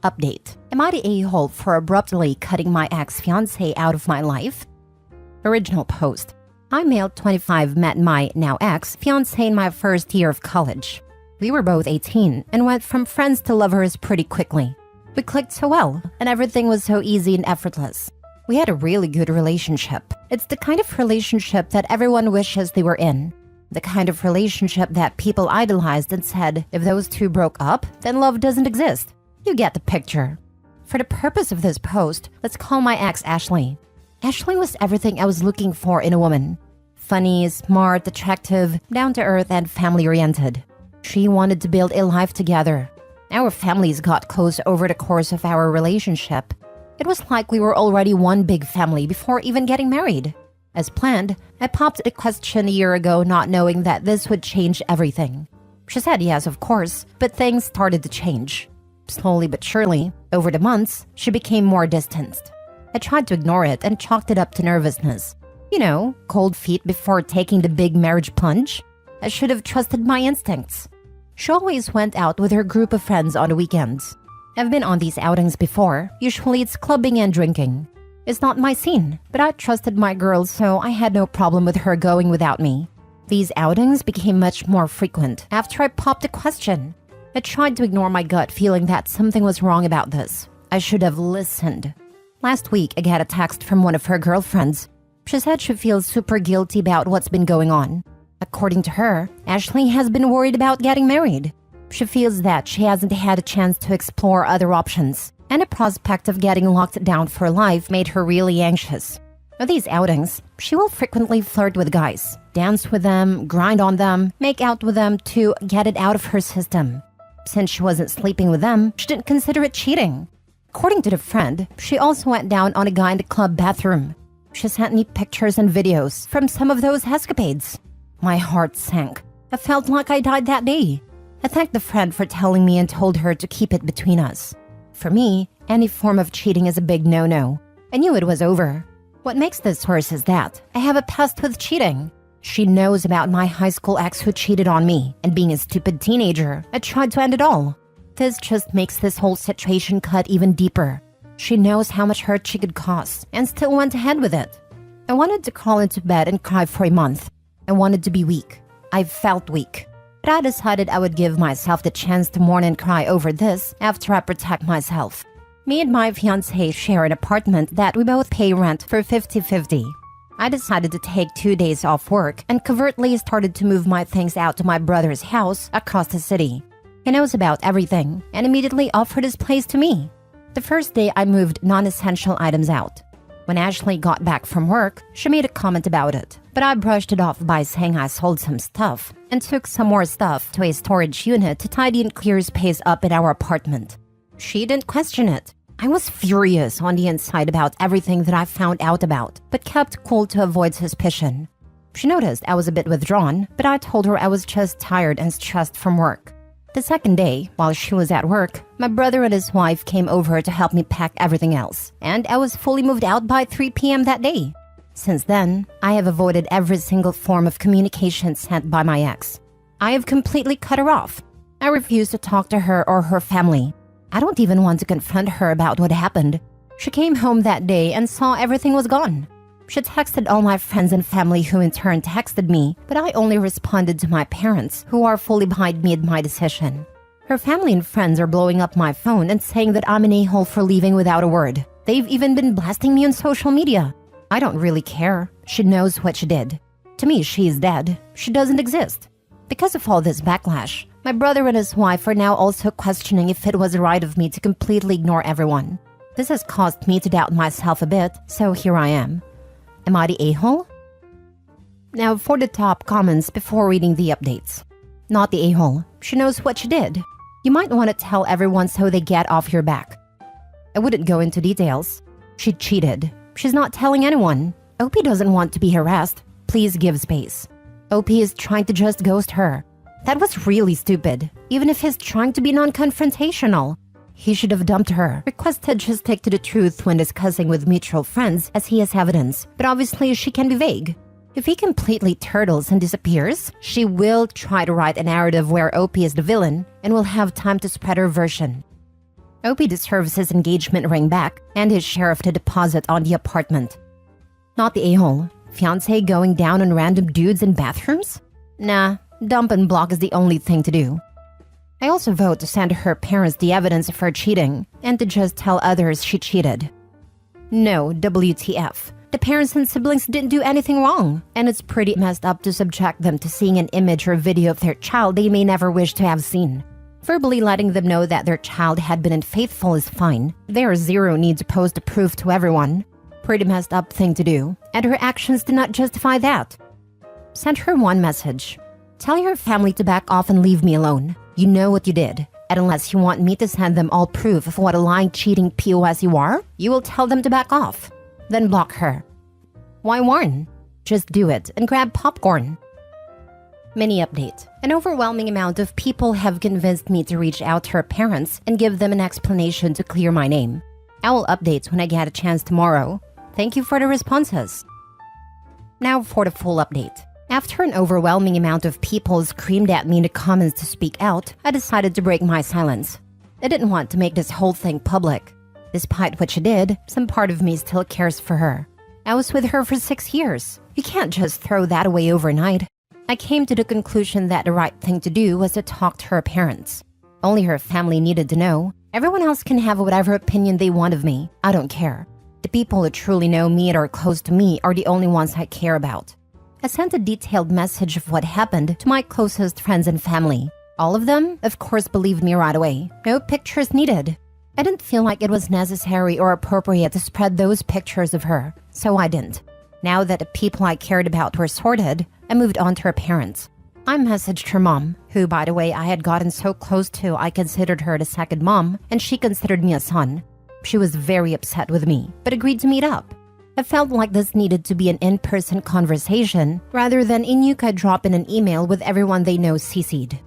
Update. Am I the a-hole for abruptly cutting my ex-fiancé out of my life? Original post. I, male 25, met my now ex-fiancé in my first year of college. We were both 18 and went from friends to lovers pretty quickly. We clicked so well, and everything was so easy and effortless. We had a really good relationship. It's the kind of relationship that everyone wishes they were in. The kind of relationship that people idolized and said, if those two broke up, then love doesn't exist. You get the picture. For the purpose of this post, let's call my ex Ashley. Ashley was everything I was looking for in a woman. Funny, smart, attractive, down-to-earth, and family-oriented. She wanted to build a life together. Our families got close over the course of our relationship. It was like we were already one big family before even getting married. As planned, I popped the question a year ago not knowing that this would change everything. She said yes, of course, but things started to change. Slowly but surely, over the months, she became more distanced. I tried to ignore it and chalked it up to nervousness. You know, cold feet before taking the big marriage plunge. I should have trusted my instincts. She always went out with her group of friends on the weekends. I've been on these outings before. Usually it's clubbing and drinking. It's not my scene, but I trusted my girl, so I had no problem with her going without me. These outings became much more frequent after I popped the question. I tried to ignore my gut feeling that something was wrong about this. I should have listened. Last week, I got a text from one of her girlfriends. She said she feels super guilty about what's been going on. According to her, Ashley has been worried about getting married. She feels that she hasn't had a chance to explore other options, and the prospect of getting locked down for life made her really anxious. At these outings, she will frequently flirt with guys, dance with them, grind on them, make out with them to get it out of her system. Since she wasn't sleeping with them, she didn't consider it cheating. According to the friend, she also went down on a guy in the club bathroom. She sent me pictures and videos from some of those escapades. My heart sank. I felt like I died that day. I thanked the friend for telling me and told her to keep it between us. For me, any form of cheating is a big no-no. I knew it was over. What makes this worse is that I have a past with cheating. She knows about my high school ex who cheated on me, and being a stupid teenager, I tried to end it all. This just makes this whole situation cut even deeper. She knows how much hurt she could cause, and still went ahead with it. I wanted to crawl into bed and cry for a month. I wanted to be weak. I felt weak. But I decided I would give myself the chance to mourn and cry over this after I protect myself. Me and my fiancé share an apartment that we both pay rent for 50-50. I decided to take 2 days off work and covertly started to move my things out to my brother's house across the city. He knows about everything and immediately offered his place to me. The first day I moved non-essential items out. When Ashley got back from work, she made a comment about it, but I brushed it off by saying I sold some stuff and took some more stuff to a storage unit to tidy and clear space up in our apartment. She didn't question it. I was furious on the inside about everything that I found out about, but kept cool to avoid suspicion. She noticed I was a bit withdrawn, but I told her I was just tired and stressed from work. The second day, while she was at work, my brother and his wife came over to help me pack everything else, and I was fully moved out by 3 p.m. that day. Since then, I have avoided every single form of communication sent by my ex. I have completely cut her off. I refuse to talk to her or her family. I don't even want to confront her about what happened. She came home that day and saw everything was gone. She texted all my friends and family who in turn texted me, but I only responded to my parents, who are fully behind me in my decision. Her family and friends are blowing up my phone and saying that I'm an a-hole for leaving without a word. They've even been blasting me on social media. I don't really care. She knows what she did. To me, she is dead. She doesn't exist. Because of all this backlash, my brother and his wife are now also questioning if it was right of me to completely ignore everyone. This has caused me to doubt myself a bit, so here I am. Am I the a-hole? Now for the top comments before reading the updates. Not the a-hole. She knows what she did. You might want to tell everyone so they get off your back. I wouldn't go into details. She cheated. She's not telling anyone. OP doesn't want to be harassed. Please give space. OP is trying to just ghost her. That was really stupid. Even if he's trying to be non-confrontational. He should have dumped her, requested she stick to the truth when discussing with mutual friends as he has evidence, but obviously she can be vague. If he completely turtles and disappears, she will try to write a narrative where OP is the villain and will have time to spread her version. OP deserves his engagement ring back and his share of the deposit on the apartment. Not the a-hole. Fiancé going down on random dudes in bathrooms? Nah, dump and block is the only thing to do. I also vote to send her parents the evidence of her cheating and to just tell others she cheated. No, WTF. The parents and siblings didn't do anything wrong, and it's pretty messed up to subject them to seeing an image or video of their child they may never wish to have seen. Verbally letting them know that their child had been unfaithful is fine. There are zero need to post the proof to everyone. Pretty messed up thing to do, and her actions do not justify that. Send her one message. Tell your family to back off and leave me alone. You know what you did, and unless you want me to send them all proof of what a lying, cheating POS you are, you will tell them to back off. Then block her. Why warn? Just do it and grab popcorn. Mini update. An overwhelming amount of people have convinced me to reach out to her parents and give them an explanation to clear my name. I will update when I get a chance tomorrow. Thank you for the responses. Now for the full update. After an overwhelming amount of people screamed at me in the comments to speak out, I decided to break my silence. I didn't want to make this whole thing public. Despite what she did, some part of me still cares for her. I was with her for 6 years. You can't just throw that away overnight. I came to the conclusion that the right thing to do was to talk to her parents. Only her family needed to know. Everyone else can have whatever opinion they want of me. I don't care. The people who truly know me and are close to me are the only ones I care about. I sent a detailed message of what happened to my closest friends and family. All of them, of course, believed me right away. No pictures needed. I didn't feel like it was necessary or appropriate to spread those pictures of her, so I didn't. Now that the people I cared about were sorted, I moved on to her parents. I messaged her mom, who, by the way, I had gotten so close to I considered her the second mom, and she considered me a son. She was very upset with me, but agreed to meet up. I felt like this needed to be an in-person conversation rather than Inuka drop in an email with everyone they know CC'd.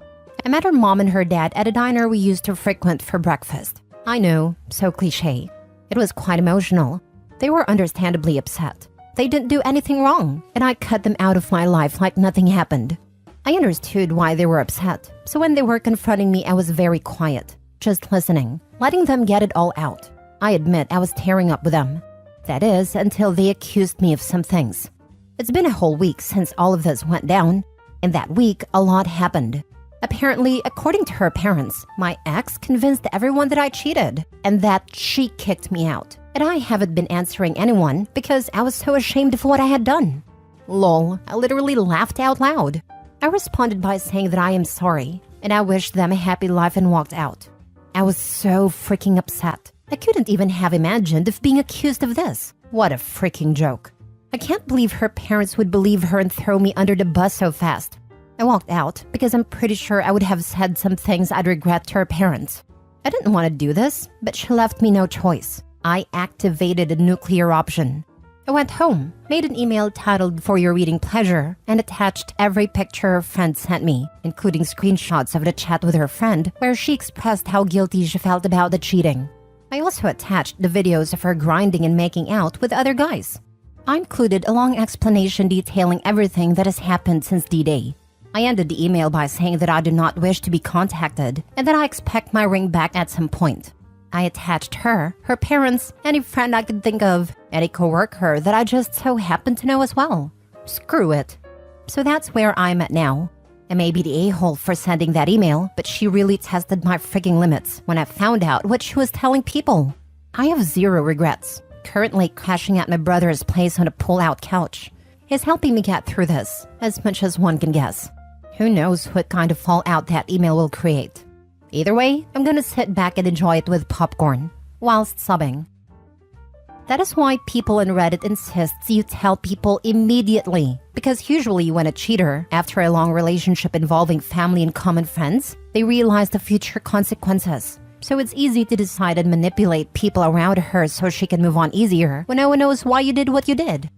I met her mom and her dad at a diner we used to frequent for breakfast. I know, so cliché. It was quite emotional. They were understandably upset. They didn't do anything wrong, and I cut them out of my life like nothing happened. I understood why they were upset, so when they were confronting me, I was very quiet, just listening, letting them get it all out. I admit I was tearing up with them. That is, until they accused me of some things. It's been a whole week since all of this went down. In that week, a lot happened. Apparently, according to her parents, my ex convinced everyone that I cheated and that she kicked me out. And I haven't been answering anyone because I was so ashamed of what I had done. Lol, I literally laughed out loud. I responded by saying that I am sorry and I wished them a happy life and walked out. I was so freaking upset. I couldn't even have imagined of being accused of this. What a freaking joke. I can't believe her parents would believe her and throw me under the bus so fast. I walked out because I'm pretty sure I would have said some things I'd regret to her parents. I didn't want to do this, but she left me no choice. I activated a nuclear option. I went home, made an email titled "For Your Reading Pleasure," and attached every picture her friend sent me, including screenshots of the chat with her friend where she expressed how guilty she felt about the cheating. I also attached the videos of her grinding and making out with other guys. I included a long explanation detailing everything that has happened since D-Day. I ended the email by saying that I do not wish to be contacted and that I expect my ring back at some point. I attached her, her parents, any friend I could think of, any coworker that I just so happened to know as well. Screw it. So that's where I'm at now. I may be the a-hole for sending that email, but she really tested my freaking limits when I found out what she was telling people. I have zero regrets. Currently crashing at my brother's place on a pull-out couch. He's helping me get through this, as much as one can guess. Who knows what kind of fallout that email will create. Either way, I'm gonna sit back and enjoy it with popcorn, whilst subbing. That is why people on Reddit insists you tell people immediately, because usually when a cheater, after a long relationship involving family and common friends, they realize the future consequences. So it's easy to decide and manipulate people around her so she can move on easier when no one knows why you did what you did.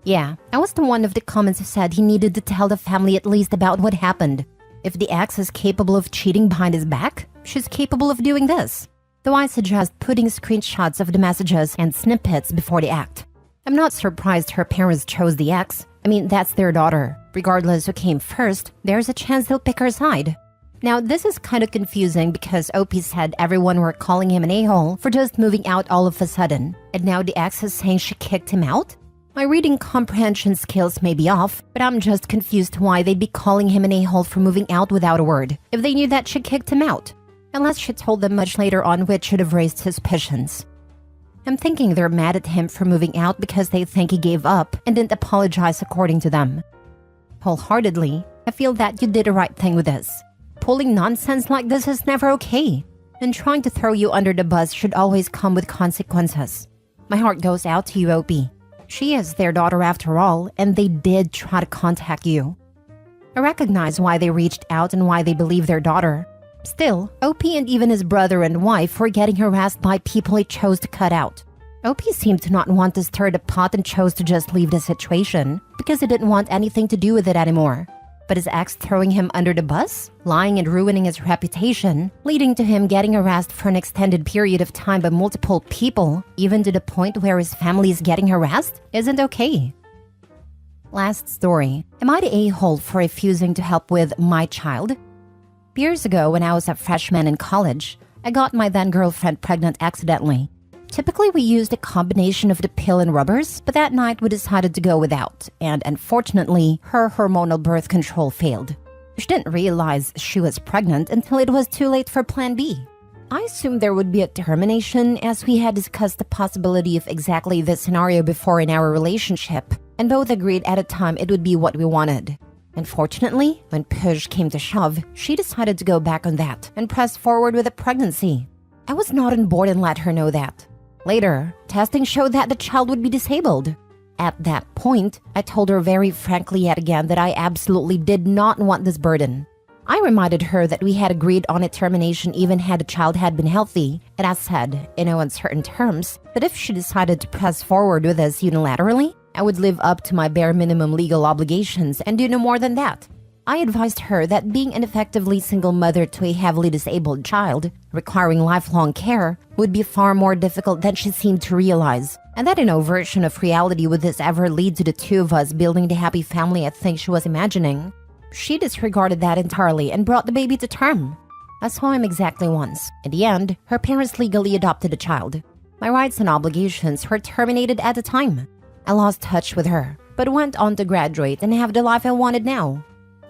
Yeah, I was the one of the comments who said he needed to tell the family at least about what happened. If the ex is capable of cheating behind his back, she's capable of doing this. Though I suggest putting screenshots of the messages and snippets before the act. I'm not surprised her parents chose the ex. I mean, that's their daughter. Regardless who came first, there's a chance they'll pick her side. Now, this is kind of confusing because OP said everyone were calling him an a-hole for just moving out all of a sudden, and now the ex is saying she kicked him out? My reading comprehension skills may be off, but I'm just confused why they'd be calling him an a-hole for moving out without a word, if they knew that she kicked him out. Unless she told them much later on, which should have raised suspicions. I'm thinking they're mad at him for moving out because they think he gave up and didn't apologize according to them. Wholeheartedly, I feel that you did the right thing with this. Pulling nonsense like this is never okay, and trying to throw you under the bus should always come with consequences. My heart goes out to you, OP. She is their daughter after all, and they did try to contact you. I recognize why they reached out and why they believe their daughter. Still, OP and even his brother and wife were getting harassed by people he chose to cut out. OP seemed to not want to stir the pot and chose to just leave the situation because he didn't want anything to do with it anymore. But his ex throwing him under the bus, lying and ruining his reputation, leading to him getting harassed for an extended period of time by multiple people, even to the point where his family is getting harassed, isn't okay. Last story. Am I the a-hole for refusing to help with my child? Years ago, when I was a freshman in college, I got my then-girlfriend pregnant accidentally. Typically, we used a combination of the pill and rubbers, but that night we decided to go without, and unfortunately, her hormonal birth control failed. She didn't realize she was pregnant until it was too late for Plan B. I assumed there would be a termination as we had discussed the possibility of exactly this scenario before in our relationship, and both agreed at a time it would be what we wanted. Unfortunately, when push came to shove, she decided to go back on that and press forward with a pregnancy. I was not on board and let her know that. Later, testing showed that the child would be disabled. At that point, I told her very frankly yet again that I absolutely did not want this burden. I reminded her that we had agreed on a termination even had the child had been healthy, and I said, in no uncertain terms, that if she decided to press forward with us unilaterally, I would live up to my bare minimum legal obligations and do no more than that. I advised her that being an effectively single mother to a heavily disabled child, requiring lifelong care, would be far more difficult than she seemed to realize, and that no version of reality would this ever lead to the two of us building the happy family I think she was imagining. She disregarded that entirely and brought the baby to term. I saw him exactly once. In the end, her parents legally adopted the child. My rights and obligations were terminated at the time. I lost touch with her, but went on to graduate and have the life I wanted now.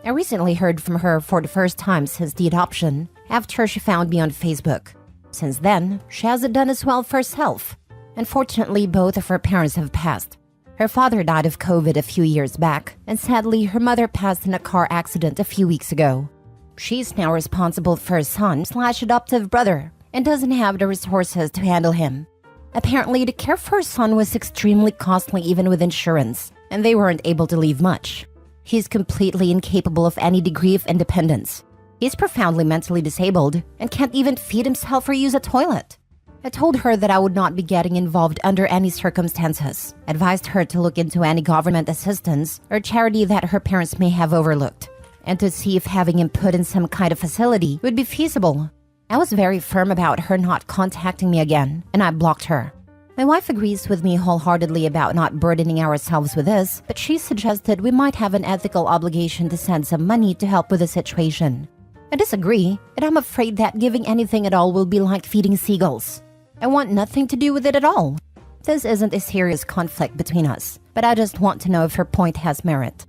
I recently heard from her for the first time since the adoption, after she found me on Facebook. Since then, she hasn't done as well for herself. Unfortunately, both of her parents have passed. Her father died of COVID a few years back, and sadly, her mother passed in a car accident a few weeks ago. She's now responsible for her son/adoptive brother, and doesn't have the resources to handle him. Apparently, the care for her son was extremely costly even with insurance, and they weren't able to leave much. He's completely incapable of any degree of independence. He's profoundly mentally disabled and can't even feed himself or use a toilet. I told her that I would not be getting involved under any circumstances, advised her to look into any government assistance or charity that her parents may have overlooked, and to see if having him put in some kind of facility would be feasible. I was very firm about her not contacting me again, and I blocked her. My wife agrees with me wholeheartedly about not burdening ourselves with this, but she suggested we might have an ethical obligation to send some money to help with the situation. I disagree, and I'm afraid that giving anything at all will be like feeding seagulls. I want nothing to do with it at all. This isn't a serious conflict between us, but I just want to know if her point has merit.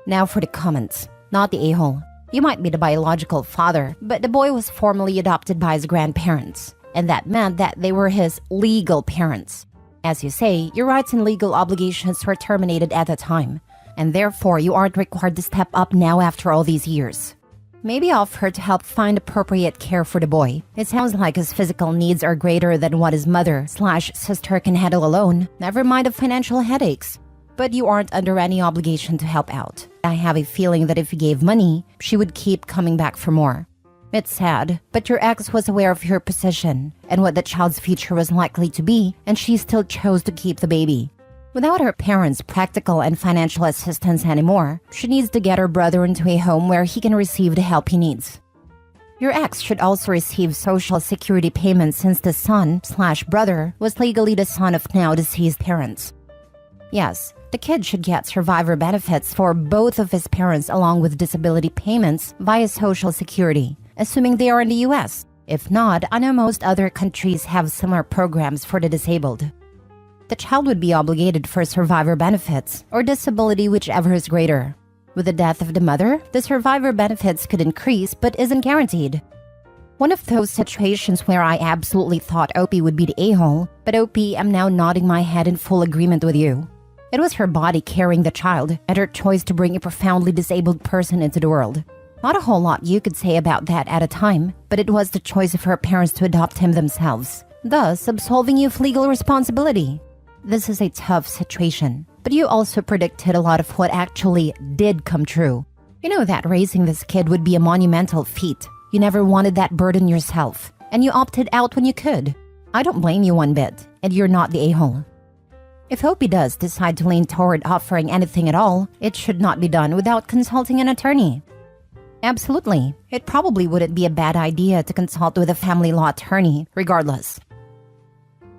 Now for the comments. Not the a-hole. You might be the biological father, but the boy was formally adopted by his grandparents, and that meant that they were his legal parents. As you say, your rights and legal obligations were terminated at the time, and therefore you aren't required to step up now after all these years. Maybe offer to help find appropriate care for the boy. It sounds like his physical needs are greater than what his mother/sister can handle alone, never mind the financial headaches. But you aren't under any obligation to help out. I have a feeling that if you gave money, she would keep coming back for more. It's sad, but your ex was aware of your position and what the child's future was likely to be, and she still chose to keep the baby. Without her parents' practical and financial assistance anymore, she needs to get her brother into a home where he can receive the help he needs. Your ex should also receive social security payments since the son/brother was legally the son of now deceased parents. Yes, The kid should get survivor benefits for both of his parents along with disability payments via Social Security, assuming they are in the US. If not, I know most other countries have similar programs for the disabled. The child would be obligated for survivor benefits or disability, whichever is greater. With the death of the mother, the survivor benefits could increase but isn't guaranteed. One of those situations where I absolutely thought Opie would be the a-hole, but Opie, I'm now nodding my head in full agreement with you. It was her body carrying the child and her choice to bring a profoundly disabled person into the world. Not a whole lot you could say about that at a time, but it was the choice of her parents to adopt him themselves, thus absolving you of legal responsibility. This is a tough situation, but you also predicted a lot of what actually did come true. You know that raising this kid would be a monumental feat. You never wanted that burden yourself, and you opted out when you could. I don't blame you one bit, and you're not the a-hole. If Opie does decide to lean toward offering anything at all, it should not be done without consulting an attorney. Absolutely, it probably wouldn't be a bad idea to consult with a family law attorney, regardless.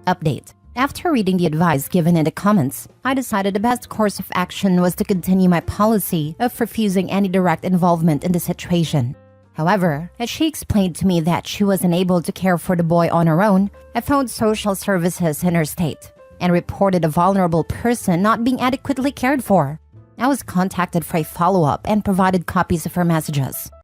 Update. After reading the advice given in the comments, I decided the best course of action was to continue my policy of refusing any direct involvement in the situation. However, as she explained to me that she was unable to care for the boy on her own, I phoned social services in her state and reported a vulnerable person not being adequately cared for. I was contacted for a follow-up and provided copies of her messages.